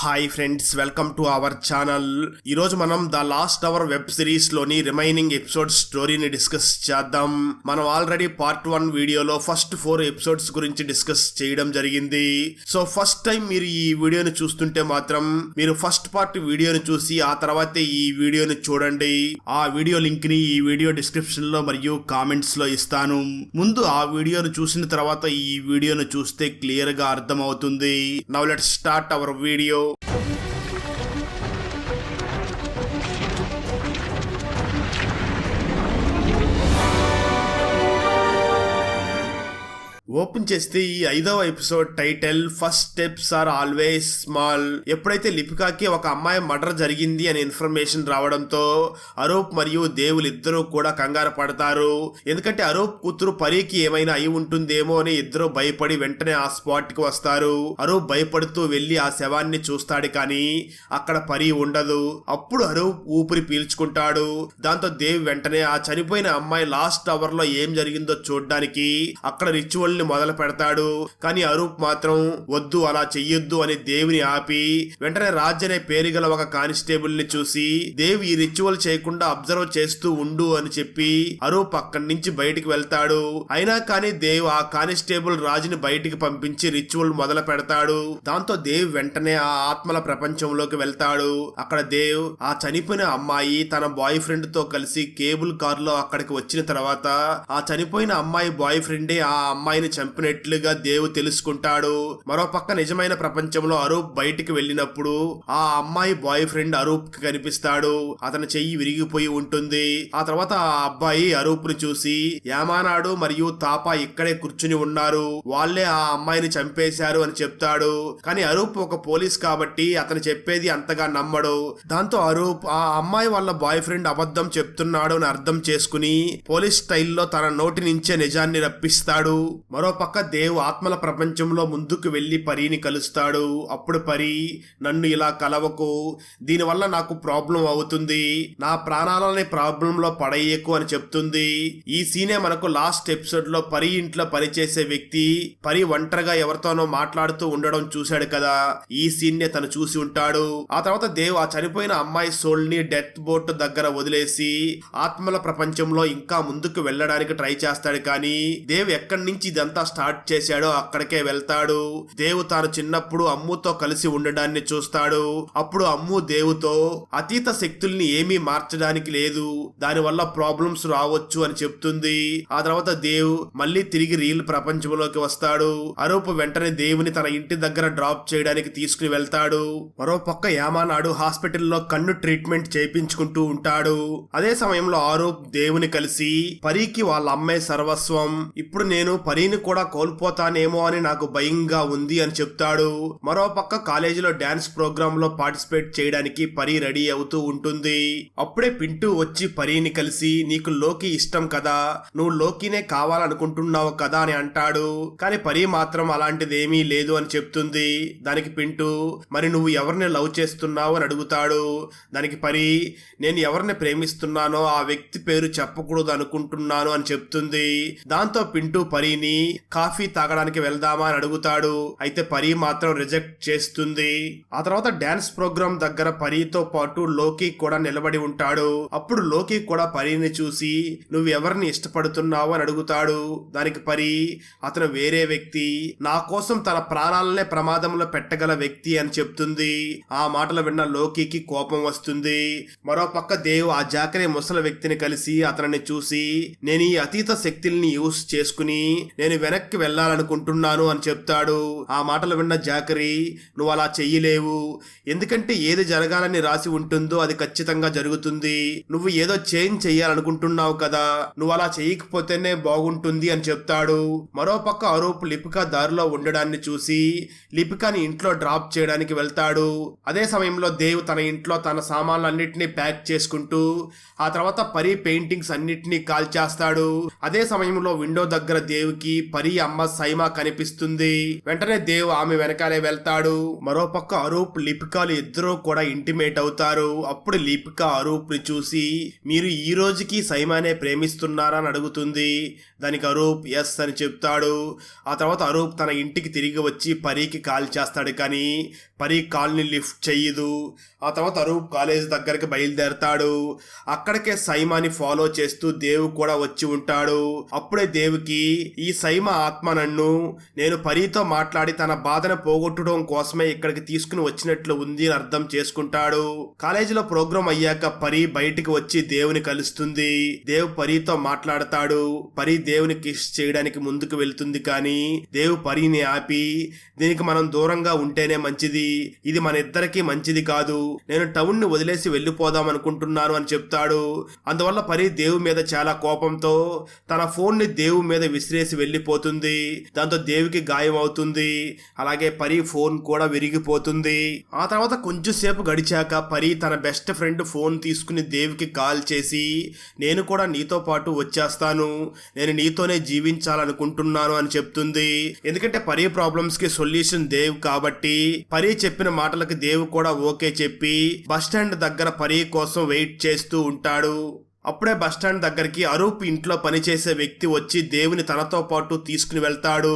Hi friends, welcome to our channel. ఈరోజు మనం the last our web series లోని remaining episode స్టోరీని discuss చేద్దాం. మనం ఆల్రెడీ పార్ట్ 1 వీడియోలో ఫస్ట్ 4 ఎపిసోడ్స్ గురించి డిస్కస్ చేయడం జరిగింది. సో ఫస్ట్ టైం మీరు ఈ వీడియోని చూస్తుంటే మాత్రం మీరు ఫస్ట్ పార్ట్ వీడియోని చూసి ఆ తర్వాతే ఈ వీడియోని చూడండి. ఆ వీడియో లింక్ ని ఈ వీడియో డిస్క్రిప్షన్ లో మరియు కామెంట్స్ లో ఇస్తాను. ముందు ఆ వీడియోను చూసిన తర్వాత ఈ వీడియోను చూస్తే క్లియర్ గా అర్థం అవుతుంది. Now let's start our video. Open చేస్తే ఈ 5వ episode title first steps are always small. ఎప్పుడైతే లిపికాకి ఒక అమ్మాయి మర్డర్ జరిగింది అనే ఇన్ఫర్మేషన్ రావడంతో అరూప్ మరియు దేవులు ఇద్దరు కూడా కంగారు పడతారు. ఎందుకంటే అరూప్ కూతురు పరికి ఏమైనా అయి ఉంటుందేమో అని ఇద్దరు భయపడి వెంటనే ఆ స్పాట్ కి వస్తారు. అరూప్ భయపడుతూ వెళ్లి ఆ శవాన్ని చూస్తాడు, కానీ అక్కడ పరి ఉండదు. అప్పుడు అరూప్ ఊపిరి పీల్చుకుంటాడు. దాంతో దేవ్ వెంటనే ఆ చనిపోయిన అమ్మాయి లాస్ట్ అవర్ లో ఏం జరిగిందో చూడ్డానికి అక్కడ రిచువల్ మొదలు పెడతాడు. కానీ అరూప్ మాత్రం వద్దు, అలా చెయ్యొద్దు అని దేవుని ఆపి వెంటనే రాజ్ అనే పేరు గల ఒక కానిస్టేబుల్ ని చూసి దేవ్ ఈ రిచువల్ చేయకుండా అబ్జర్వ్ చేస్తూ ఉండు అని చెప్పి అరూప్ అక్కడి నుంచి బయటికి వెళ్తాడు. అయినా కానీ దేవ్ ఆ కానిస్టేబుల్ రాజుని బయటికి పంపించి రిచువల్ మొదలు పెడతాడు. దాంతో దేవ్ వెంటనే ఆ ఆత్మల ప్రపంచంలోకి వెళ్తాడు. అక్కడ దేవ్ ఆ చనిపోయిన అమ్మాయి తన బాయ్ ఫ్రెండ్ తో కలిసి కేబుల్ కార్ లో అక్కడికి వచ్చిన తర్వాత ఆ చనిపోయిన అమ్మాయి బాయ్ ఫ్రెండే ఆ అమ్మాయిని చంపినట్లుగా దేవ్ తెలుసుకుంటాడు. మరోపక్క నిజమైన ప్రపంచంలో అరూప్ బయటికి వెళ్ళినప్పుడు ఆ అమ్మాయి బాయ్ ఫ్రెండ్ అరూప్ కి కనిపిస్తాడు. అతని చెయ్యి విరిగిపోయి ఉంటుంది. ఆ తర్వాత ఆ అబ్బాయి అరూప్ ని చూసి యామానాడు మరియు తాపా ఇక్కడే కూర్చుని ఉన్నారు, వాళ్లే ఆ అమ్మాయిని చంపేశారు అని చెప్తాడు. కానీ అరూప్ ఒక పోలీస్ కాబట్టి అతను చెప్పేది అంతగా నమ్మడు. దాంతో అరూప్ ఆ అమ్మాయి వాళ్ళ బాయ్ ఫ్రెండ్ అబద్ధం చెప్తున్నాడు అని అర్థం చేసుకుని పోలీస్ స్టైల్లో తన నోటి నుంచే నిజాన్ని రప్పిస్తాడు. మరోపక్క దేవ్ ఆత్మల ప్రపంచంలో ముందుకు వెళ్లి పరీని కలుస్తాడు. అప్పుడు పరి, నన్ను ఇలా కలవకు, దీనివల్ల నాకు ప్రాబ్లం అవుతుంది, నా ప్రాణాలని ప్రాబ్లంలో పడేయకు అని చెప్తుంది. ఈ సీనే మనకు లాస్ట్ ఎపిసోడ్ లో పరి ఇంట్లో పనిచేసే వ్యక్తి పరి ఒంటరిగా ఎవరితోనో మాట్లాడుతూ ఉండడం చూశాడు కదా, ఈ సీన్ నే తను చూసి ఉంటాడు. ఆ తర్వాత దేవ్ ఆ చనిపోయిన అమ్మాయి సోల్ ని డెత్ బోట్ దగ్గర వదిలేసి ఆత్మల ప్రపంచంలో ఇంకా ముందుకు వెళ్ళడానికి ట్రై చేస్తాడు. కానీ దేవ్ ఎక్కడి నుంచి ఇదంతా స్టార్ట్ చేశాడో అక్కడికే వెళ్తాడు. దేవు తాను చిన్నప్పుడు అమ్ముతో కలిసి ఉండడాన్ని చూస్తాడు. అప్పుడు అమ్ము దేవుతో అతీత శక్తుల్ని ఏమీ మార్చడానికి లేదు, దానివల్ల ప్రాబ్లమ్స్ రావచ్చు అని చెప్తుంది. ఆ తర్వాత దేవ్ మళ్ళీ తిరిగి రియల్ ప్రపంచంలోకి వస్తాడు. అరూప్ వెంటనే దేవుని తన ఇంటి దగ్గర డ్రాప్ చేయడానికి తీసుకుని వెళ్తాడు. మరోపక్క యామానాడు హాస్పిటల్లో కన్ను ట్రీట్మెంట్ చేయించుకుంటూ ఉంటాడు. అదే సమయంలో అరూప్ దేవుని కలిసి పరికి వాళ్ళ అమ్మాయి సర్వస్వం, ఇప్పుడు నేను పరీని కూడా కోల్పోతానేమో అని నాకు భయంగా ఉంది అని చెప్తాడు. మరోపక్క కాలేజీలో డాన్స్ ప్రోగ్రామ్ లో పార్టిసిపేట్ చేయడానికి పరి రెడీ అవుతూ ఉంటుంది. అప్పుడే పింటూ వచ్చి పరీని కలిసి నీకు లోకి ఇష్టం కదా, నువ్వు లోకినే కావాలనుకుంటున్నావు కదా అని అంటాడు. కానీ పరి మాత్రం అలాంటిదేమీ లేదు అని చెప్తుంది. దానికి పింటూ, మరి నువ్వు ఎవరిని లవ్ చేస్తున్నావు అని అడుగుతాడు. దానికి పరి, నేను ఎవరిని ప్రేమిస్తున్నానో ఆ వ్యక్తి పేరు చెప్పకూడదు అనుకుంటున్నాను అని చెప్తుంది. దాంతో పింటూ పరీని కాఫీ తాగడానికి వెళ్దామా అని అడుగుతాడు. అయితే పరి మాత్రం రిజెక్ట్ చేస్తుంది. ఆ తర్వాత డాన్స్ ప్రోగ్రామ్ దగ్గర పరీతో పాటు లోకి కూడా నిలబడి ఉంటాడు. అప్పుడు లోకి కూడా పరీని చూసి నువ్వు ఎవరిని ఇష్టపడుతున్నావు అని అడుగుతాడు. దానికి పరి, అతను వేరే వ్యక్తి, నా కోసం తన ప్రాణాలనే ప్రమాదంలో పెట్టగల వ్యక్తి అని చెప్తుంది. ఆ మాటలు విన్న లోకికి కోపం వస్తుంది. మరోపక్క దేవ్ ఆ జాకరీ ముసలి వ్యక్తిని కలిసి అతనిని చూసి నేను ఈ అతీత శక్తుల్ని యూస్ చేసుకుని నేను వెనక్కి వెళ్ళాలనుకుంటున్నాను అని చెప్తాడు. ఆ మాటలు విన్న జాకరీ, నువ్వు అలా చెయ్యలేవు, ఎందుకంటే ఏది జరగాలని రాసి ఉంటుందో అది ఖచ్చితంగా జరుగుతుంది, నువ్వు ఏదో చేంజ్ చెయ్యాలనుకుంటున్నావు కదా, నువ్వు అలా చేయకపోతేనే బాగుంటుంది అని చెప్తాడు. మరోపక్క అరూప్ లిపికా దారిలో ఉండడాన్ని చూసి లిపికాని ఇంట్లో డ్రాప్ చేయడానికి వెళ్తాడు. అదే సమయంలో దేవ్ తన ఇంట్లో తన సామాన్లన్నింటినీ ప్యాక్ చేసుకుంటూ ఆ తర్వాత పరి పెయింటింగ్స్ అన్నిటినీ కాల్చేస్తాడు. అదే సమయంలో విండో దగ్గర దేవుకి పరి అమ్మ సైమా కనిపిస్తుంది. వెంటనే దేవ్ ఆమె వెనకాలే వెళ్తాడు. మరోపక్క అరూప్ లిపికాలు ఇద్దరూ కూడా ఇంటిమేట్ అవుతారు. అప్పుడు లిపిక అరూప్ ని చూసి మీరు ఈ రోజుకి సైమానే ప్రేమిస్తున్నారా అని అడుగుతుంది. దానికి అరూప్ ఎస్ అని చెప్తాడు. ఆ తర్వాత అరూప్ తన ఇంటికి తిరిగి వచ్చి పరికి కాల్ చేస్తాడు. కానీ పరి కాల్ని లిఫ్ట్ చెయ్యదు. ఆ తర్వాత అరూప్ కాలేజ్ దగ్గరికి బయలుదేరతాడు. అక్కడికే సైమాని ఫాలో చేస్తూ దేవ్ కూడా వచ్చి ఉంటాడు. అప్పుడే దేవ్కి ఈ సైమా ఆత్మ నన్ను నేను పరితో మాట్లాడి తన బాధను పోగొట్టడం కోసమే ఇక్కడికి తీసుకుని వచ్చినట్లు ఉంది అని అర్థం చేసుకుంటాడు. కాలేజీలో ప్రోగ్రాం అయ్యాక పరి బయటికి వచ్చి దేవుని కలుస్తుంది. దేవ్ పరితో మాట్లాడతాడు. పరి దేవుని కిస్ చేయడానికి ముందుకు వెళ్తుంది, కానీ దేవ్ పరిని ఆపి దీనికి మనం దూరంగా ఉంటేనే మంచిది, ఇది మన ఇద్దరికి మంచిది కాదు, నేను టౌన్ ని వదిలేసి వెళ్ళిపోదాం అనుకుంటున్నాను అని చెప్తాడు. అందువల్ల పరి దేవు మీద చాలా కోపంతో తన ఫోన్ ని దేవు మీద విసిరేసి వెళ్ళిపోతుంది. దాంతో దేవుకి గాయం అవుతుంది. అలాగే పరి ఫోన్ కూడా విరిగిపోతుంది. ఆ తర్వాత కొంచెం సేపు గడిచాక పరి తన బెస్ట్ ఫ్రెండ్ ఫోన్ తీసుకుని దేవుకి కాల్ చేసి నేను కూడా నీతో పాటు వచ్చేస్తాను, నేను నీతోనే జీవించాలనుకుంటున్నాను అని చెప్తుంది. ఎందుకంటే పరి ప్రాబ్లమ్స్ కి సొల్యూషన్ దేవ్ కాబట్టి పరి చెప్పిన మాటలకు దేవ్ కూడా ఓకే చెప్పి బస్టాండ్ దగ్గర పరి కోసం వెయిట్ చేస్తూ ఉంటాడు. అప్పుడే బస్టాండ్ దగ్గరికి అరూప్ ఇంట్లో పనిచేసే వ్యక్తి వచ్చి దేవుని తనతో పాటు తీసుకుని వెళ్తాడు.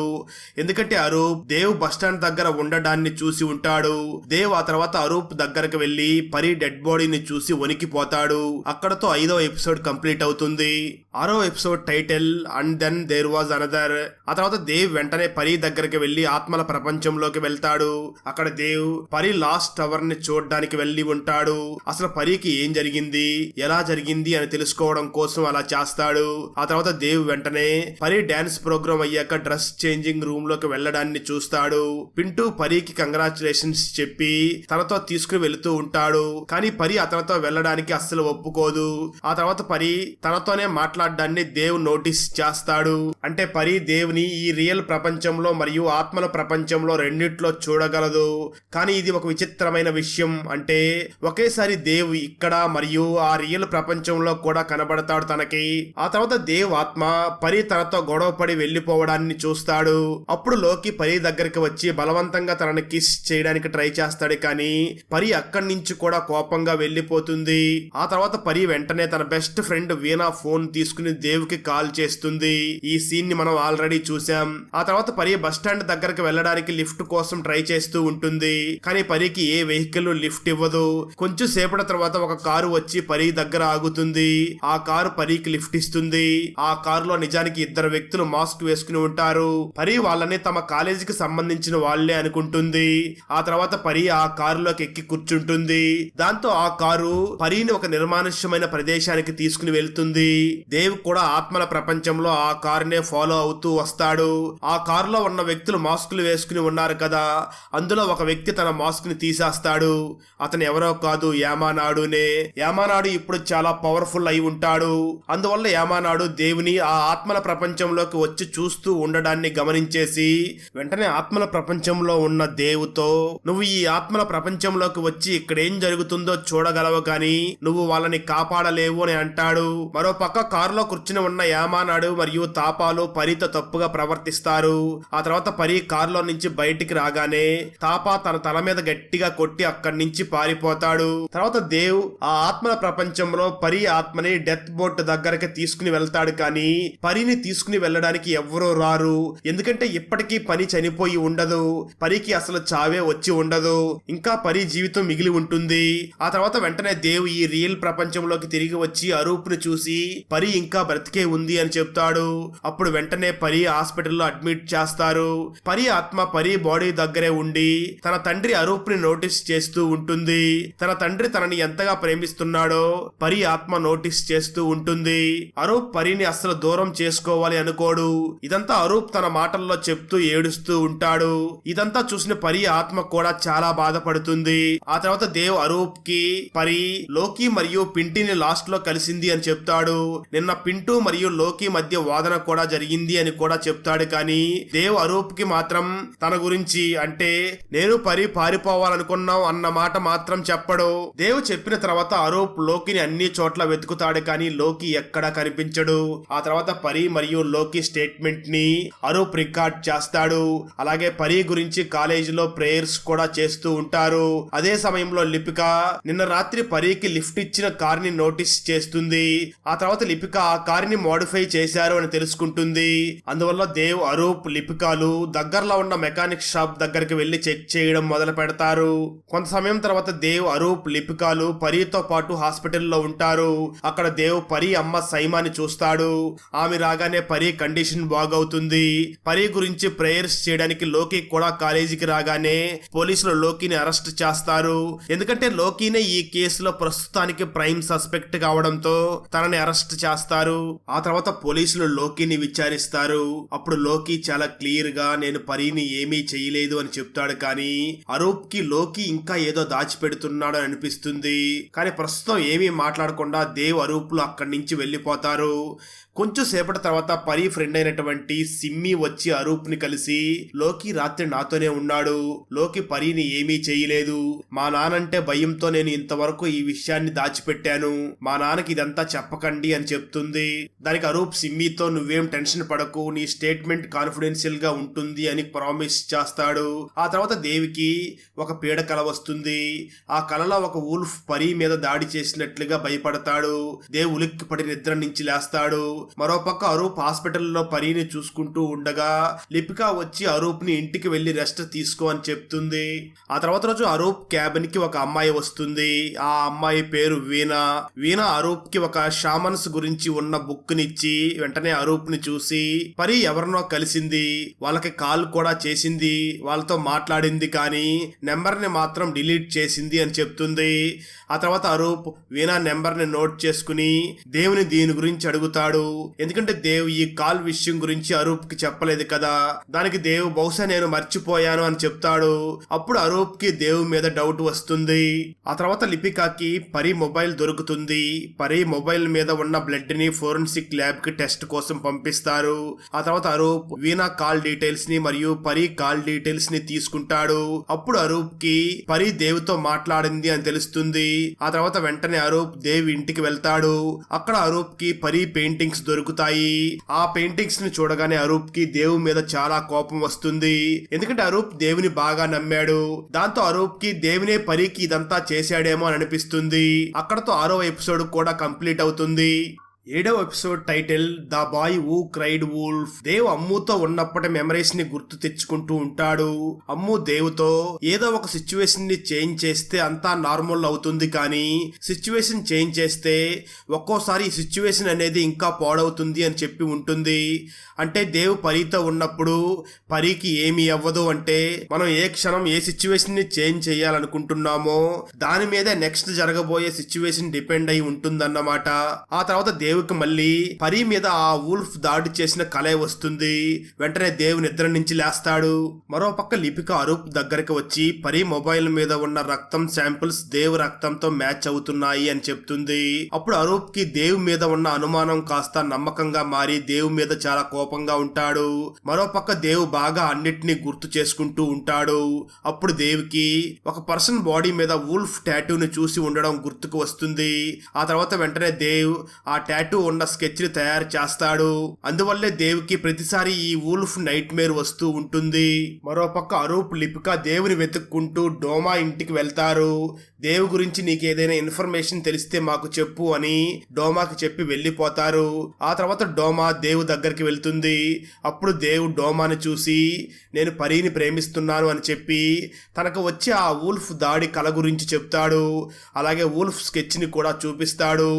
ఎందుకంటే అరూప్ దేవ్ బస్టాండ్ దగ్గర ఉండడాన్ని చూసి ఉంటాడు. దేవ్ ఆ తర్వాత అరూప్ దగ్గరకు వెళ్లి పరి డెడ్ బాడీని చూసి వణికిపోతాడు. అక్కడతో 5వ ఎపిసోడ్ కంప్లీట్ అవుతుంది. 6వ episode title and then there was another. ఆ తర్వాత దేవ్ వెంటనే పరి దగ్గరికి వెళ్లి ఆత్మల ప్రపంచంలోకి వెళ్తాడు. అక్కడ దేవ్ పరి లాస్ట్ అవర్ ని చూడడానికి వెళ్లి ఉంటాడు. అసలు పరికి ఏం జరిగింది, ఎలా జరిగింది అని తెలుసుకోవడం కోసం అలా చేస్తాడు. ఆ తర్వాత దేవ్ వెంటనే పరి డాన్స్ ప్రోగ్రామ్ అయ్యాక డ్రెస్ చేంజింగ్ రూమ్ లోకి వెళ్లడాన్ని చూస్తాడు. పింటూ పరికి కంగ్రాచులేషన్స్ చెప్పి తనతో తీసుకుని వెళుతూ ఉంటాడు. కానీ పరి అతనితో వెళ్లడానికి అస్సలు ఒప్పుకోదు. ఆ తర్వాత పరి తనతోనే మాట్లాడడాన్ని దేవ్ నోటీస్ చేస్తాడు. అంటే పరి దేవుని ఈ రియల్ ప్రపంచంలో మరియు ఆత్మల ప్రపంచంలో రెండిట్లో చూడగలదు. కానీ ఇది ఒక విచిత్రమైన విషయం. అంటే ఒకేసారి దేవ్ ఇక్కడ మరియు ఆ రియల్ ప్రపంచంలో కూడా కనబడతాడు తనకి. ఆ తర్వాత దేవ్ ఆత్మ పరి తనతో గొడవపడి వెళ్లిపోవడాన్ని చూస్తాడు. అప్పుడు లోకి పరి దగ్గరికి వచ్చి బలవంతంగా తనని కిస్ చేయడానికి ట్రై చేస్తాడు. కానీ పరి అక్కడి నుంచి కూడా కోపంగా వెళ్లిపోతుంది. ఆ తర్వాత పరి వెంటనే తన బెస్ట్ ఫ్రెండ్ వీణా ఫోన్ తీసుకుని దేవుకి కాల్ చేస్తుంది. ఈ సీన్ ని మనం ఆల్రెడీ చూసాం. ఆ తర్వాత పరి బస్టాండ్ దగ్గరకు వెళ్లడానికి లిఫ్ట్ కోసం ట్రై చేస్తూ ఉంటుంది. కానీ పరికి ఏ వెహికల్ లిఫ్ట్ ఇవ్వదు. కొంచెం సేపటి తర్వాత ఒక కారు వచ్చి పరి దగ్గర ఆగుతుంది. ఆ కారు పరికి లిఫ్ట్ ఇస్తుంది. ఆ కారులో నిజానికి 2 వ్యక్తులు మాస్క్ వేసుకుని ఉంటారు. పరి వాళ్ళని తమ కాలేజీకి సంబంధించిన వాళ్లే అనుకుంటుంది. ఆ తర్వాత పరి ఆ కారులోకి ఎక్కి కూర్చుంటుంది. దాంతో ఆ కారు పరిని ఒక నిర్మానుష్యమైన ప్రదేశానికి తీసుకుని వెళ్తుంది. దేవ్ కూడా ఆత్మల ప్రపంచంలో ఆ కారునే ఫాలో అవుతూ వస్తాడు. ఆ కారులో ఉన్న వ్యక్తులు మాస్కులు వేసుకుని ఉన్నారు కదా, అందులో ఒక వ్యక్తి తన మాస్క్ ని తీసేస్తాడు. అతను ఎవరో కాదు, యామానాడునే. యామానాడు ఇప్పుడు చాలా పవర్ఫుల్ అయి ఉంటాడు. అందువల్ల యామానాడు దేవుని ఆ ఆత్మల ప్రపంచంలోకి వచ్చి చూస్తూ ఉండడాన్ని గమనించేసి వెంటనే ఆత్మల ప్రపంచంలో ఉన్న దేవుతో నువ్వు ఈ ఆత్మల ప్రపంచంలోకి వచ్చి ఇక్కడేం జరుగుతుందో చూడగలవు, కానీ నువ్వు వాళ్ళని కాపాడలేవు అని అంటాడు. మరో పక్క కారులో కూర్చుని ఉన్న యామానాడు మరియు తాపాలు పరితో తప్పుగా ప్రవర్తిస్తారు. ఆ తర్వాత పరి కారులో నుంచి బయటికి రాగానే తాపా తన తల మీద గట్టిగా కొట్టి అక్కడి నుంచి పారిపోతాడు. తర్వాత దేవ్ ఆ ఆత్మల ప్రపంచంలో పరి ఆత్మని డెత్ బోట్ దగ్గరకి తీసుకుని వెళ్తాడు. కానీ పరిని తీసుకుని వెళ్ళడానికి ఎవ్వరూ రారు. ఎందుకంటే ఇప్పటికీ పని చనిపోయి ఉండదు. పరికి అసలు చావే వచ్చి ఉండదు. ఇంకా పరి జీవితం మిగిలి ఉంటుంది. ఆ తర్వాత వెంటనే దేవ్ ఈ రియల్ ప్రపంచంలోకి తిరిగి వచ్చి అరూప్ ని చూసి పరి ఇంకా బ్రతికే ఉంది అని చెప్తాడు. అప్పుడు వెంటనే పరి హాస్పిటల్లో అడ్మిట్ చేస్తారు. పరి ఆత్మ పరి బాడీ దగ్గరే ఉండి తన తండ్రి అరూప్ ని నోటీస్ చేస్తూ ఉంటుంది. తన తండ్రి తనని ఎంతగా ప్రేమిస్తున్నాడో పరి ఆత్మ నోటీస్ చేస్తూ ఉంటుంది. అరూప్ పరిని అస్సలు దూరం చేసుకోవాలి అనుకోడు. ఇదంతా అరూప్ తన మాటల్లో చెప్తూ ఏడుస్తూ ఉంటాడు. ఇదంతా చూసిన పరి ఆత్మ కూడా చాలా బాధపడుతుంది. ఆ తర్వాత దేవ్ అరూప్ కి పరి లోకి మరియు పింటిని లాస్ట్ లో కలిసింది అని చెప్తాడు. నిన్న పింటూ మరియు లోకి మధ్య వాదన కూడా జరిగింది అని కూడా చెప్తాడు. కానీ దేవ్ అరూప్ కి మాత్రం తన గురించి, అంటే నేను పరి పారిపోవాలనుకున్నాం అన్న మాట మాత్రం చెప్పడు. దేవ్ చెప్పిన తర్వాత అరూప్ లోకిని అన్ని చోట్ల వెతుకుతాడు. కానీ లోకి ఎక్కడా కనిపించడు. ఆ తర్వాత పరి మరియు లోకి స్టేట్మెంట్ ని అరూప్ రికార్డ్ చేస్తాడు. అలాగే పరి గురించి కాలేజీలో ప్రేయర్స్ కూడా చేస్తూ ఉంటారు. అదే సమయంలో లిపిక నిన్న రాత్రి పరికి లిఫ్ట్ ఇచ్చిన కార్ ని నోటీస్ చేస్తుంది. ఆ తర్వాత లిపిక లిపిక ఆ కారుని మోడిఫై చేశారు అని తెలుసుకుంటుంది. అందువల్ల దేవ్, అరూప్, లిపికాలు దగ్గరలో ఉన్న మెకానిక్ షాప్ దగ్గరికి వెళ్లి చెక్ చేయడం మొదలు పెడతారు. కొంత సమయం తర్వాత దేవ్, అరూప్, లిపికాలు పరీతో పాటు హాస్పిటల్లో ఉంటారు. అక్కడ దేవ్ పరీ అమ్మ సైమాని చూస్తాడు. ఆమె రాగానే పరీ కండిషన్ బాగవుతుంది. పరీ గురించి ప్రేయర్స్ చేయడానికి లోకి కూడా కాలేజీకి రాగానే పోలీసులు లోకిని అరెస్ట్ చేస్తారు. ఎందుకంటే లోకినే ఈ కేసులో ప్రస్తుతానికి ప్రైమ్ సస్పెక్ట్ కావడంతో తనని అరెస్ట్ చేస్తారు. ఆ తర్వాత పోలీసులు లోకిని విచారిస్తారు. అప్పుడు లోకి చాలా క్లియర్ గా నేను పరీని ఏమీ చేయలేదు అని చెప్తాడు. కానీ అరూప్ కి లోకి ఇంకా ఏదో దాచిపెడుతున్నాడు అని అనిపిస్తుంది. కానీ ప్రస్తుతం ఏమీ మాట్లాడకుండా దేవ్, అరూప్లు అక్కడి నుంచి వెళ్లిపోతారు. కొంచెం సేపటి తర్వాత పరీ ఫ్రెండ్ అయినటువంటి సిమ్మి వచ్చి అరూప్ ని కలిసి లోకి రాత్రి నాతోనే ఉన్నాడు, లోకి పరీని ఏమీ చేయలేదు, మా నానంటే భయంతో నేను ఇంతవరకు ఈ విషయాన్ని దాచిపెట్టాను, మా నాన్నకి ఇదంతా చెప్పకండి అని చెప్తుంది. దానికి అరూప్ సిమ్మితో నువ్వేం టెన్షన్ పడకు, నీ స్టేట్మెంట్ కాన్ఫిడెన్షియల్ గా ఉంటుంది అని ప్రామిస్ చేస్తాడు. ఆ తర్వాత దేవికి ఒక పీడ కల వస్తుంది. ఆ కలలో ఒక వుల్ఫ్ పరీ మీద దాడి చేసినట్లుగా భయపడతాడు. దేవ్ ఉలిక్కి పడి నిద్ర నుంచి లేస్తాడు. మరోపక్క అరూప్ హాస్పిటల్లో పరీని చూసుకుంటూ ఉండగా లిపిక వచ్చి అరూప్ ని ఇంటికి వెళ్లి రెస్ట్ తీసుకో అని చెప్తుంది. ఆ తర్వాత రోజు అరూప్ క్యాబిన్ కి ఒక అమ్మాయి వస్తుంది. ఆ అమ్మాయి పేరు వీణా. వీణా అరూప్ కి ఒక షామన్స్ గురించి ఉన్న బుక్ నిచ్చి వెంటనే అరూప్ ని చూసి పరీ ఎవరినో కలిసింది, వాళ్ళకి కాల్ కూడా చేసింది, వాళ్ళతో మాట్లాడింది, కానీ నెంబర్ ని మాత్రం డిలీట్ చేసింది అని చెప్తుంది. ఆ తర్వాత అరూప్ వీణా నెంబర్ ని నోట్ చేసుకుని దేవుని దీని గురించి అడుగుతాడు. ఎందుకంటే దేవ్ ఈ కాల్ విషయం గురించి అరూప్ కి చెప్పలేదు కదా. దానికి దేవ్ బహుశా నేను మర్చిపోయాను అని చెప్తాడు. అప్పుడు అరూప్ కి దేవ్ మీద డౌట్ వస్తుంది. ఆ తర్వాత లిపికాకి పరీ మొబైల్ దొరుకుతుంది. పరీ మొబైల్ మీద ఉన్న బ్లడ్ ని ఫోరెన్సిక్ ల్యాబ్ కి టెస్ట్ కోసం పంపిస్తారు. ఆ తర్వాత అరూప్ వీణా కాల్ డీటెయిల్స్ ని మరియు పరీ కాల్ డీటెయిల్స్ ని తీసుకుంటాడు. అప్పుడు అరూప్ కి పరీ దేవ్ తో మాట్లాడింది అని తెలుస్తుంది. ఆ తర్వాత వెంటనే అరూప్ దేవ్ ఇంటికి వెళ్తాడు. అక్కడ అరూప్ కి పరీ పెయింటింగ్స్ దొరుకుతాయి. ఆ పెయింటింగ్స్ ని చూడగానే అరూప్ కి దేవ్ మీద చాలా కోపం వస్తుంది. ఎందుకంటే అరూప్ దేవుని బాగా నమ్మాడు. దాంతో అరూప్ కి దేవునే పరీకి ఇదంతా చేశాడేమో అని అనిపిస్తుంది. అక్కడతో 6వ ఎపిసోడ్ కూడా కంప్లీట్ అవుతుంది. 7వ episode title the boy who cried wolf. Dev అమ్ముతో ఉన్నప్పటి మెమరీస్ ని గుర్తు తెచ్చుకుంటూ ఉంటాడు. అమ్ము దేవుతో ఏదో ఒక సిచ్యువేషన్ ని చేంజ్ చేస్తే అంతా నార్మల్ అవుతుంది, కానీ సిచ్యువేషన్ చేంజ్ చేస్తే ఒక్కోసారి ఈ సిచ్యువేషన్ అనేది ఇంకా పాడవుతుంది అని చెప్పి ఉంటుంది. అంటే దేవ్ పరీతో ఉన్నప్పుడు పరీకి ఏమి అవ్వదు, అంటే మనం ఏ క్షణం ఏ సిచ్యువేషన్ ని చేంజ్ చేయాలనుకుంటున్నామో దాని మీద నెక్స్ట్ జరగబోయే సిచ్యువేషన్ డిపెండ్ అయి ఉంటుందన్నమాట. ఆ తర్వాత దేవుకి మళ్ళీ పరీ మీద ఆ వూల్ఫ్ దాడి చేసిన కలే వస్తుంది. వెంటనే దేవ్ నిద్ర నుంచి లేస్తాడు. మరోపక్క లిపిక అరూప్ దగ్గరికి వచ్చి పరీ మొబైల్ మీద ఉన్న రక్తం శాంపిల్స్ దేవ్ రక్తంతో మ్యాచ్ అవుతున్నాయి అని చెప్తుంది. అప్పుడు అరూప్ కి దేవ్ మీద ఉన్న అనుమానం కాస్త నమ్మకంగా మారి దేవ్ మీద చాలా కోపంగా ఉంటాడు. మరోపక్క దేవ్ బాగా అన్నిటినీ గుర్తు చేసుకుంటూ ఉంటాడు. అప్పుడు దేవ్కి ఒక పర్సన్ బాడీ మీద వూల్ఫ్ టాటూని చూసి ఉండడం గుర్తుకు వస్తుంది. ఆ తర్వాత వెంటనే దేవ్ ఆ టాటూ ఉన్న స్కెచ్ ని తయారు చేస్తాడు. అందువల్లే దేవ్కి ప్రతిసారి ఈ వూల్ఫ్ నైట్ మేర్ వస్తూ ఉంటుంది. మరోపక్క అరూప్, లిపిక దేవుని వెతుక్కుంటూ డోమా ఇంటికి వెళ్తారు. దేవ్ గురించి నీకు ఏదైనా ఇన్ఫర్మేషన్ తెలిస్తే మాకు చెప్పు అని డోమాకి చెప్పి వెళ్లిపోతారు. ఆ తర్వాత డోమా దేవ్ దగ్గరికి వెళ్తుంది. అప్పుడు దేవ్ డోమాని చూసి నేను పరీని ప్రేమిస్తున్నాను అని చెప్పి తనకు వచ్చే ఆ వూల్ఫ్ దాడి కల గురించి చెప్తాడు. అలాగే వూల్ఫ్ స్కెచ్ ని కూడా చూపిస్తాడు.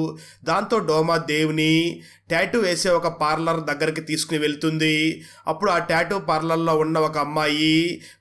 దాంతో డోమా దేవుని టాటూ వేసే ఒక పార్లర్ దగ్గరికి తీసుకుని వెళ్తుంది. అప్పుడు ఆ టాటూ పార్లర్లో ఉన్న ఒక అమ్మాయి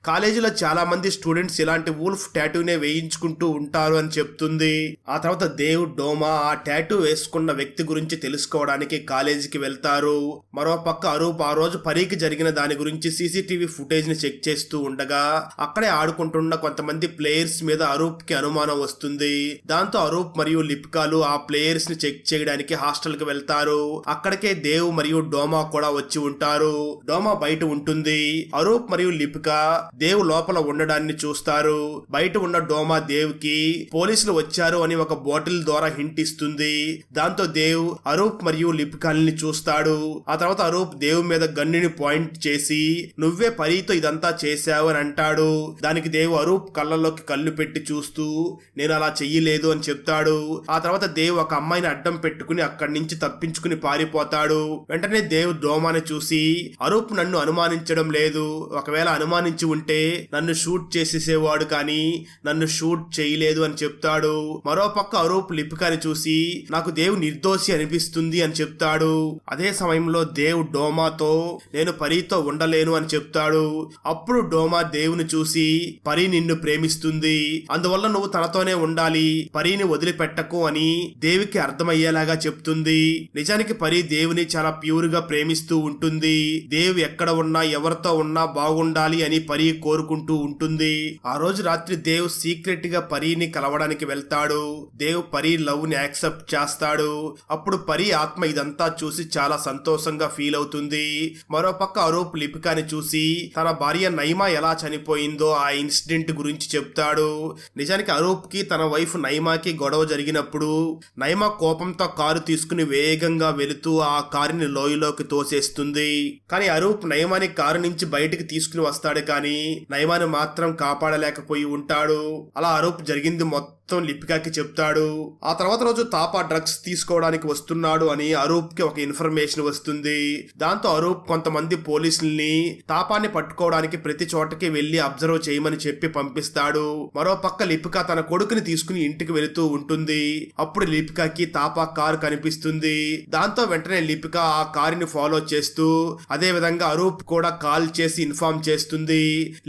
కాలేజీలో చాలా మంది స్టూడెంట్స్ ఇలాంటి వూల్ఫ్ టాటూనే వేయించుకుంటూ ఉంటారు అని చెప్తుంది. ఆ తర్వాత దేవ్, డోమా ఆ టాటూ వేసుకున్న వ్యక్తి గురించి తెలుసుకోవడానికి కాలేజీకి వెళ్తారు. మరోపక్క అరూప్ ఆ రోజు పరీకి జరిగిన దాని గురించి సీసీటీవీ ఫుటేజ్ ని చెక్ చేస్తూ ఉండగా అక్కడే ఆడుకుంటున్న కొంతమంది ప్లేయర్స్ మీద అరూప్ కి అనుమానం వస్తుంది. దాంతో అరూప్ మరియు లిపికాలు ఆ ప్లేయర్స్ ని చెక్ చేయడానికి హాస్టల్ కి వెళ్తారు. అక్కడికే దేవ్ మరియు డోమా కూడా వచ్చి ఉంటారు. డోమా బయట ఉంటుంది. అరూప్ మరియు లిపిక దేవ్ లోపల ఉండడాన్ని చూస్తారు. బయట ఉన్న డోమా దేవ్ కి పోలీసులు వచ్చారు అని ఒక బాటిల్ ద్వారా హింట్ ఇస్తుంది. దాంతో దేవ్ అరూప్ మరియు లిపికల్ని చూస్తాడు. ఆ తర్వాత అరూప్ దేవ్ మీద గన్నుని పాయింట్ చేసి నువ్వే పరీతో ఇదంతా చేశావు అని అంటాడు. దానికి దేవ్ అరూప్ కళ్ళలోకి కళ్ళు పెట్టి చూస్తూ నేను అలా చెయ్యలేదు అని చెప్తాడు. ఆ తర్వాత దేవ్ ఒక అమ్మాయిని అడ్డం పెట్టుకుని అక్కడి నుంచి తప్పించుకుని పారిపోతాడు. వెంటనే దేవ్ డోమాని చూసి, అరూప్ నన్ను అనుమానించడం లేదు, ఒకవేళ అనుమానించి ఉంటే నన్ను షూట్ చేసేసేవాడు కానీ నన్ను షూట్ చేయలేదు అని చెప్తాడు. మరోపక్క అరూప్ లిపికాని చూసి, నాకు దేవ్ నిర్దోషి అనిపిస్తుంది అని చెప్తాడు. అదే సమయంలో దేవ్ డోమాతో, నేను పరీతో ఉండలేను అని చెప్తాడు. అప్పుడు డోమా దేవుని చూసి, పరీ నిన్ను ప్రేమిస్తుంది, అందువల్ల నువ్వు తనతోనే ఉండాలి, పరీని వదిలిపెట్టకు అని దేవికి అర్థమయ్యేలాగా చెప్తుంది. నిజానికి పరీ దేవుని చాలా ప్యూర్ గా ప్రేమిస్తూ ఉంటుంది. దేవ్ ఎక్కడ ఉన్నా ఎవరితో ఉన్నా బాగుండాలి అని పరీ కోరుకుంటూ ఉంటుంది. ఆ రోజు రాత్రి దేవ్ సీక్రెట్ గా పరీని కలవడానికి వెళ్తాడు. దేవ్ పరీ లవ్ ని యాక్సెప్ట్ చేస్తాడు. అప్పుడు పరీ ఆత్మ ఇదంతా చూసి చాలా సంతోషంగా ఫీల్ అవుతుంది. మరోపక్క అరూప్ లిపికాని చూసి తన భార్య నైమా ఎలా చనిపోయిందో ఆ ఇన్సిడెంట్ గురించి చెప్తాడు. నిజానికి అరూప్ కి తన వైఫ్ నైమాకి గొడవ జరిగినప్పుడు నైమా కోపంతో కారు తీసుకుని వేగంగా వెళుతూ ఆ కారుని లోయలోకి తోసేస్తుంది. కానీ అరూప్ నైమాని కారు నుంచి బయటికి తీసుకుని వస్తాడు, కానీ నైమాని మాత్రం కాపాడలేకపోయి ఉంటాడు. అలా అరూప్ జరిగింది మొత్తం లిపికాకి చెప్తాడు. ఆ తర్వాత రోజు తాపా డ్రగ్స్ తీసుకోవడానికి వస్తున్నాడు అని అరూప్ కి ఒక ఇన్ఫర్మేషన్ వస్తుంది. దాంతో అరూప్ కొంతమంది పోలీసుల్ని తాపాన్ని పట్టుకోవడానికి ప్రతి చోటకి వెళ్లి అబ్జర్వ్ చేయమని చెప్పి పంపిస్తాడు. మరో పక్క లిపిక తన కొడుకుని తీసుకుని ఇంటికి వెళుతూ ఉంటుంది. అప్పుడు లిపికాకి తాపా కారు కనిపిస్తుంది. దాంతో వెంటనే లిపిక ఆ కారుని ఫాలో చేస్తూ అదే విధంగా అరూప్ కూడా కాల్ చేసి ఇన్ఫార్మ్ చేస్తుంది.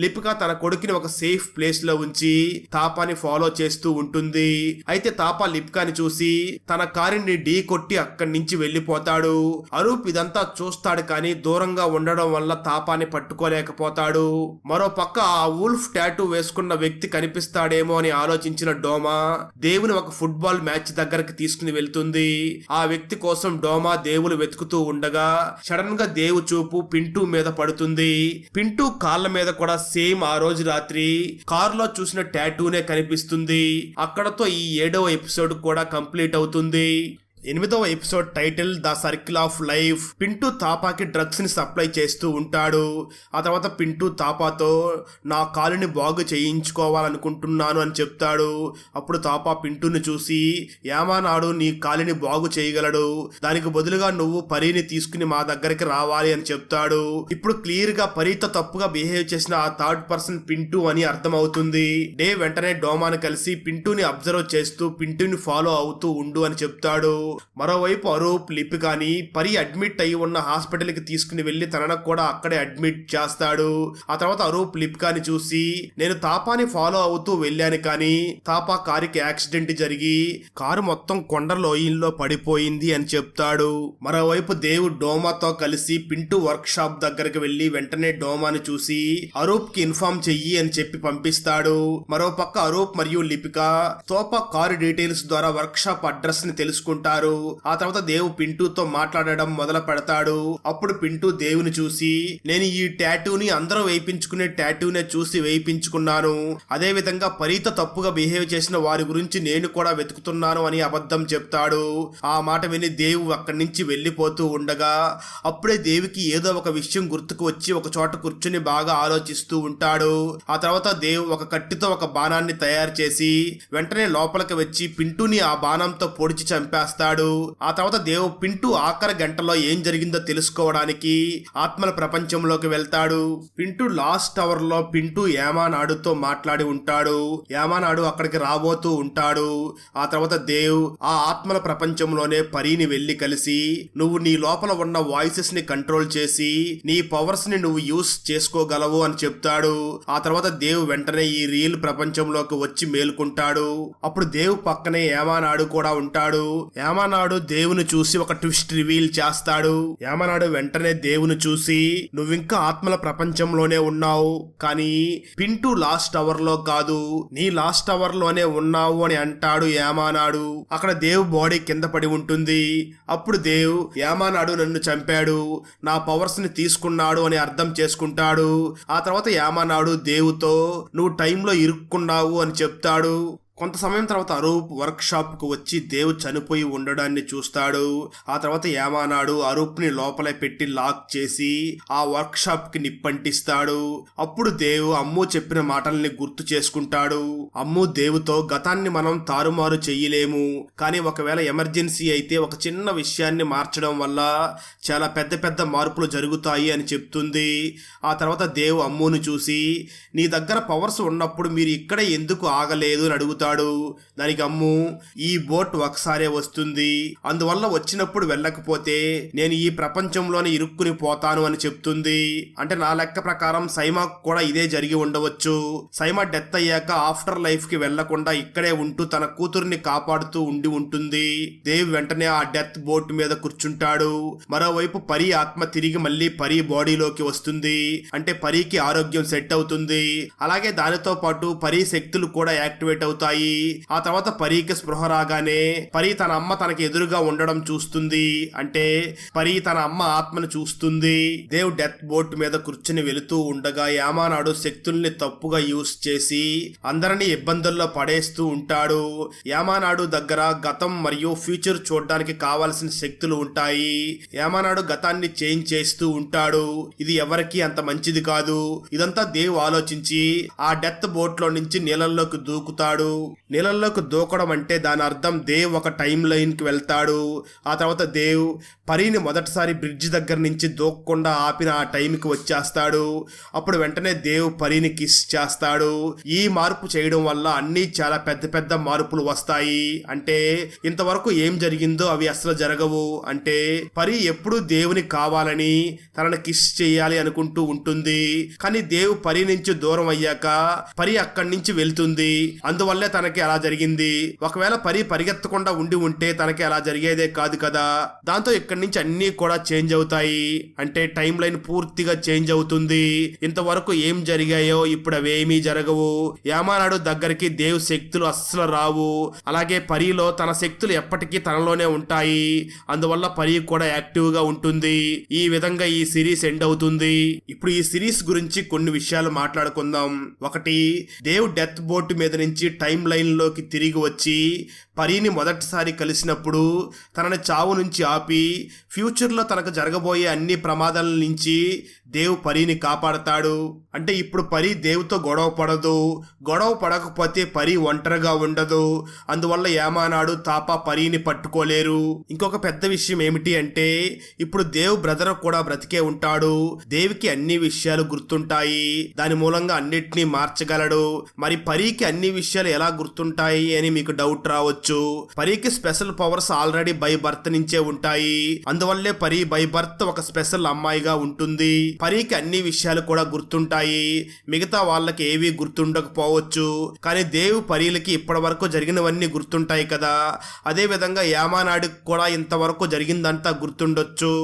లిపిక తన కొడుకుని ఒక సేఫ్ ప్లేస్ లో ఉంచి తాపాని ఫాలో చేస్తూ ఉంటుంది. అయితే తాపా లిపికాని చూసి తన కారుని ఢీ కొట్టి అక్కడి నుంచి వెళ్లిపోతాడు. అరూప్ ఇదంతా చూస్తాడు, కానీ దూరంగా ఉండడం వల్ల తాపాని పట్టుకోలేకపోతాడు. మరో పక్క ఆ వుల్ఫ్ టాటూ వేసుకున్న వ్యక్తి కనిపిస్తాడేమో అని ఆలోచించిన డోమా దేవుని ఒక ఫుట్బాల్ మ్యాచ్ దగ్గరకు తీసుకుని వెళ్తుంది. ఆ వ్యక్తి కోసం డోమా దేవులు వెతుకుతూ ఉండగా సడన్ గా దేవు చూపు పింటూ మీద పడుతుంది. పింటూ కాళ్ళ మీద కూడా సేమ్ ఆ రోజు రాత్రి కారులో చూసిన టాటూనే కనిపిస్తుంది. అక్కడతో ఈ 7వ ఎపిసోడ్ కూడా కంప్లీట్ అవుతుంది. 8వ episode title the circle of life. Pintu తాపాకి డ్రగ్స్ ని సప్లై చేస్తూ ఉంటాడు. ఆ తర్వాత పింటూ తాపాతో నా కాలుని బాగు చేయించుకోవాలనుకుంటున్నాను అని చెప్తాడు. అప్పుడు తాపా పింటూని చూసి, ఏమానాడు నీ కాలుని బాగు చేయగలడు, దానికి బదులుగా నువ్వు పరీని తీసుకుని మా దగ్గరికి రావాలి అని చెప్తాడు. ఇప్పుడు క్లియర్ గా పరీతో తప్పుగా బిహేవ్ చేసిన ఆ థర్డ్ పర్సన్ పింటూ అని అర్థమవుతుంది. డే వెంటనే డోమాను కలిసి పింటూని అబ్జర్వ్ చేస్తూ పింటూని ఫాలో అవుతూ ఉండు అని చెప్తాడు. మరోవైపు అరూప్ లిపికాని పరి అడ్మిట్ అయి ఉన్న హాస్పిటల్ కి తీసుకుని వెళ్లి తనను కూడా అక్కడే అడ్మిట్ చేస్తాడు. ఆ తర్వాత అరూప్ లిపికాని చూసి, నేను తాపాని ఫాలో అవుతూ వెళ్ళాను, కానీ తాపా కారుకి యాక్సిడెంట్ జరిగి కారు మొత్తం కొండ లోయల్లో పడిపోయింది అని చెప్తాడు. మరోవైపు దేవు డోమాతో కలిసి పింటూ వర్క్ షాప్ దగ్గరికి వెళ్లి వెంటనే డోమాని చూసి అరూప్ కి ఇన్ఫార్మ్ చెయ్యి అని చెప్పి పంపిస్తాడు. మరోపక్క అరూప్ మరియు లిపిక తోపా కారు డీటెయిల్స్ ద్వారా వర్క్ షాప్ అడ్రస్ ని తెలుసుకుంటారు. ఆ తర్వాత దేవు పింటూతో మాట్లాడడం మొదలు పెడతాడు. అప్పుడు పింటూ దేవుని చూసి, నేను ఈ టాటూని అందరూ వేయించుకునే టాటూనే చూసి వేయించుకున్నాను, అదే విధంగా పరీతో తప్పుగా బిహేవ్ చేసిన వారి గురించి నేను కూడా వెతుకుతున్నాను అని అబద్ధం చెప్తాడు. ఆ మాట విని దేవు అక్కడి నుంచి వెళ్లిపోతూ ఉండగా అప్పుడే దేవికి ఏదో ఒక విషయం గుర్తుకు వచ్చి ఒక చోట కూర్చుని బాగా ఆలోచిస్తూ ఉంటాడు. ఆ తర్వాత దేవు ఒక కట్టితో ఒక బాణాన్ని తయారు చేసి వెంటనే లోపలికి వచ్చి పింటూని ఆ బాణంతో పొడిచి చంపేస్తాడు. ఆ తర్వాత దేవ్ పింటూ ఆఖరి గంటలో ఏం జరిగిందో తెలుసుకోవడానికి ఆత్మల ప్రపంచంలోకి వెళ్తాడు. పింటూ లాస్ట్ అవర్ లో పింటూ యామానాడుతో మాట్లాడి ఉంటాడు. యామానాడు అక్కడికి రాబోతూ ఉంటాడు. ఆ తర్వాత దేవ్ ఆ ఆత్మల ప్రపంచంలోనే పరీని వెళ్లి కలిసి, నువ్వు నీ లోపల ఉన్న వాయిసెస్ ని కంట్రోల్ చేసి నీ పవర్స్ ని నువ్వు యూస్ చేసుకోగలవు అని చెప్తాడు. ఆ తర్వాత దేవ్ వెంటనే ఈ రియల్ ప్రపంచంలోకి వచ్చి మేలుకుంటాడు. అప్పుడు దేవ్ పక్కనే యామానాడు కూడా ఉంటాడు. యామానాడు దేవుని చూసి ఒక ట్విస్ట్ రివీల్ చేస్తాడు. యామానాడు వెంటనే దేవుని చూసి, నువ్వింకా ఆత్మల ప్రపంచంలోనే ఉన్నావు, కానీ పింటూ లాస్ట్ అవర్ లో కాదు, నీ లాస్ట్ అవర్ లోనే ఉన్నావు అని అంటాడు యామానాడు. అక్కడ దేవ్ బాడీ కింద పడి ఉంటుంది. అప్పుడు దేవ్, యామానాడు నన్ను చంపాడు, నా పవర్స్ ని తీసుకున్నాడు అని అర్థం చేసుకుంటాడు. ఆ తర్వాత యామానాడు దేవుతో, నువ్వు టైంలో ఇరుక్కున్నావు అని చెప్తాడు. కొంత సమయం తర్వాత అరూప్ వర్క్ షాప్ కు వచ్చి దేవ్ చనిపోయి ఉండడాన్ని చూస్తాడు. ఆ తర్వాత యామానాడు అరూప్ ని లోపల పెట్టి లాక్ చేసి ఆ వర్క్ షాప్ కి నిప్పంటిస్తాడు. అప్పుడు దేవ్ అమ్ము చెప్పిన మాటల్ని గుర్తు చేసుకుంటాడు. అమ్ము దేవుతో గతాన్ని మనం తారుమారు చెయ్యలేము, కానీ ఒకవేళ ఎమర్జెన్సీ అయితే ఒక చిన్న విషయాన్ని మార్చడం వల్ల చాలా పెద్ద పెద్ద మార్పులు జరుగుతాయి అని చెప్తుంది. ఆ తర్వాత దేవ్ అమ్మును చూసి నీ దగ్గర పవర్స్ ఉన్నప్పుడు మీరు ఇక్కడే ఎందుకు ఆగలేదు అని అడుగుతాడు. దానికి అమ్ము ఈ బోట్ ఒకసారే వస్తుంది, అందువల్ల వచ్చినప్పుడు వెళ్ళకపోతే నేను ఈ ప్రపంచంలోనే ఇరుక్కుని పోతాను అని చెప్తుంది. అంటే నా లెక్క ప్రకారం సైమా కూడా ఇదే జరిగి ఉండవచ్చు. సైమా డెత్ అయ్యాక ఆఫ్టర్ లైఫ్ కి వెళ్లకుండా ఇక్కడే ఉంటూ తన కూతుర్ని కాపాడుతూ ఉండి ఉంటుంది. దేవ్ వెంటనే ఆ డెత్ బోట్ మీద కూర్చుంటాడు. మరోవైపు పరి ఆత్మ తిరిగి మళ్ళీ పరి బాడీలోకి వస్తుంది. అంటే పరికి ఆరోగ్యం సెట్ అవుతుంది. అలాగే దానితో పాటు పరి శక్తులు కూడా యాక్టివేట్ అవుతాయి. ఆ తర్వాత పరికి స్పృహ రాగానే పరి తన అమ్మ తనకి ఎదురుగా ఉండడం చూస్తుంది. అంటే పరి తన అమ్మ ఆత్మను చూస్తుంది. దేవ్ డెత్ బోట్ మీద కూర్చుని వెళుతూ ఉండగా యామానాడు శక్తుల్ని తప్పుగా యూజ్ చేసి అందరినీ ఇబ్బందుల్లో పడేస్తూ ఉంటాడు. యామానాడు దగ్గర గతం మరియు ఫ్యూచర్ చూడడానికి కావాల్సిన శక్తులు ఉంటాయి. యామానాడు గతాన్ని చేంజ్ చేస్తూ ఉంటాడు. ఇది ఎవరికి అంత మంచిది కాదు. ఇదంతా దేవ్ ఆలోచించి ఆ డెత్ బోట్ లో నుంచి నీళ్ళల్లోకి దూకుతాడు. నీళ్ళల్లోకి దూకడం అంటే దాని అర్థం దేవ్ ఒక టైం లైన్ కి వెళ్తాడు. ఆ తర్వాత దేవ్ పరిని మొదటిసారి బ్రిడ్జ్ దగ్గర నుంచి దూకకుండా ఆపిన ఆ టైంకి వచ్చేస్తాడు. అప్పుడు వెంటనే దేవ్ పరిని కిస్ చేస్తాడు. ఈ మార్పు చేయడం వల్ల అన్నీ చాలా పెద్ద పెద్ద మార్పులు వస్తాయి. అంటే ఇంతవరకు ఏం జరిగిందో అవి అసలు జరగవు. అంటే పరి ఎప్పుడు దేవుని కావాలని తనని కిస్ చేయాలి అనుకుంటూ ఉంటుంది. కానీ దేవ్ పరి నుంచి దూరం అయ్యాక పరి అక్కడి నుంచి వెళ్తుంది. అందువల్లే తనకి అలా జరిగింది. ఒకవేళ పరి పరిగెత్తకుండా ఉండి ఉంటే తనకి అలా జరిగేదే కాదు కదా. దాంతో ఇక్కడి నుంచి అన్ని కూడా చేంజ్ అవుతాయి. అంటే టైం లైన్ పూర్తిగా చేంజ్ అవుతుంది. ఇంతవరకు ఏం జరిగాయో ఇప్పుడు అవేమీ జరగవు. యామానాడు దగ్గరికి దేవ్ శక్తులు అస్సలు రావు. అలాగే పరిలో తన శక్తులు ఎప్పటికీ తనలోనే ఉంటాయి. అందువల్ల పరి కూడా యాక్టివ్ గా ఉంటుంది. ఈ విధంగా ఈ సిరీస్ ఎండ్ అవుతుంది. ఇప్పుడు ఈ సిరీస్ గురించి కొన్ని విషయాలు మాట్లాడుకుందాం. ఒకటి, దేవ్ డెత్ బోట్ మీద నుంచి టైం లైన్ లోకి తిరిగి వచ్చి పరిని మొదటిసారి కలిసినప్పుడు తనని చావు నుంచి ఆపి ఫ్యూచర్లో తనకు జరగబోయే అన్ని ప్రమాదాల నుంచి దేవ్ పరిని కాపాడతాడు. అంటే ఇప్పుడు పరి దేవుతో గొడవ పడదు. గొడవ పడకపోతే పరి ఒంటరిగా ఉండదు. అందువల్ల యామానాడు తాపా పరిని పట్టుకోలేరు. ఇంకొక పెద్ద విషయం ఏమిటి అంటే ఇప్పుడు దేవ్ బ్రదర్ కూడా బ్రతికే ఉంటాడు. దేవ్కి అన్ని విషయాలు గుర్తుంటాయి. దాని మూలంగా అన్నిటినీ మార్చగలడు. మరి పరికి అన్ని విషయాలు ఎలా గుర్తుంటాయి అని మీకు డౌట్ రావచ్చు. పరికి special powers already by birth నుంచే ఉంటాయి. అందువల్లే పరి బై బర్త్ ఒక స్పెషల్ అమ్మాయిగా ఉంటుంది. పరికి అన్ని విషయాలు కూడా గుర్తుంటాయి. మిగతా వాళ్ళకి ఏవి గుర్తుండకపోవచ్చు. కానీ దేవ్ పరీలకి ఇప్పటి వరకు జరిగినవన్నీ గుర్తుంటాయి కదా. అదే విధంగా యామానాడికి కూడా ఇంతవరకు జరిగిందంతా గుర్తుండొచ్చు.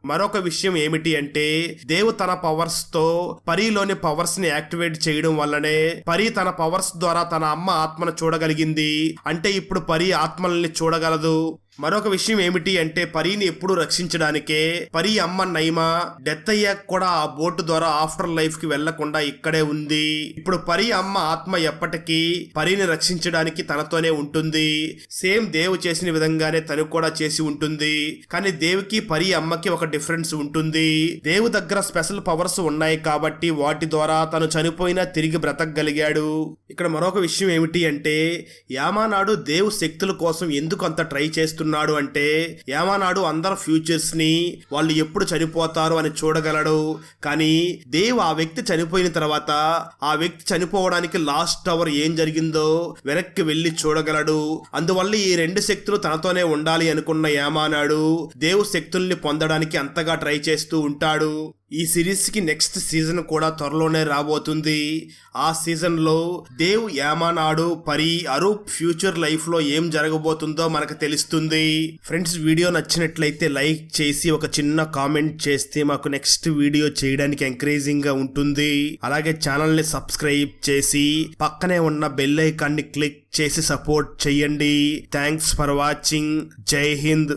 మరొక విషయం ఏమిటి అంటే దేవ్ తన పవర్స్ తో పరిలోని పవర్స్ ని యాక్టివేట్ చేయడం వల్లనే పరి తన పవర్స్ ద్వారా తన అమ్మ ఆత్మను చూడగలిగింది. అంటే ఇప్పుడు పరి ఆత్మల్ని చూడగలదు. మరొక విషయం ఏమిటి అంటే పరిని ఎప్పుడు రక్షించడానికే పరి అమ్మ నైమా డెత్ అయ్యాక కూడా ఆ బోటు ద్వారా ఆఫ్టర్ లైఫ్ కి వెళ్లకుండా ఇక్కడే ఉంది. ఇప్పుడు పరి అమ్మ ఆత్మ ఎప్పటికీ పరిని రక్షించడానికి తనతోనే ఉంటుంది. సేమ్ దేవ్ చేసిన విధంగానే తను కూడా చేసి ఉంటుంది. కానీ దేవ్కి పరి అమ్మకి ఒక డిఫరెన్స్ ఉంటుంది. దేవ్ దగ్గర స్పెషల్ పవర్స్ ఉన్నాయి కాబట్టి వాటి ద్వారా తను చనిపోయినా తిరిగి బ్రతకగలిగాడు. ఇక్కడ మరొక విషయం ఏమిటి అంటే యామానాడు దేవ్ శక్తుల కోసం ఎందుకు అంత ట్రై చేస్తున్నాడు అంటే యామానాడు అందరు ఫ్యూచర్స్ ని వాళ్ళు ఎప్పుడు చనిపోతారు అని చూడగలడు. కానీ దేవ్ ఆ వ్యక్తి చనిపోయిన తర్వాత ఆ వ్యక్తి చనిపోవడానికి లాస్ట్ అవర్ ఏం జరిగిందో వెనక్కి వెళ్లి చూడగలడు. అందువల్ల ఈ రెండు శక్తులు తనతోనే ఉండాలి అనుకున్న యామానాడు దేవ్ శక్తుల్ని పొందడానికి అంతగా ట్రై చేస్తూ ఉంటాడు. ఈ సిరీస్ కి నెక్స్ట్ సీజన్ కూడా త్వరలోనే రాబోతుంది. ఆ సీజన్ లో దేవ్, యామానాడు, పరి, అరూప్ ఫ్యూచర్ లైఫ్ లో ఏం జరగబోతుందో మనకు తెలుస్తుంది. ఫ్రెండ్స్, వీడియో నచ్చినట్లయితే లైక్ చేసి ఒక చిన్న కామెంట్ చేస్తే మాకు నెక్స్ట్ వీడియో చేయడానికి ఎంకరేజింగ్ గా ఉంటుంది. అలాగే ఛానల్ ని సబ్స్క్రైబ్ చేసి పక్కనే ఉన్న బెల్ ఐకాన్ ని క్లిక్ చేసి సపోర్ట్ చేయండి. Thanks for watching. జై హింద్.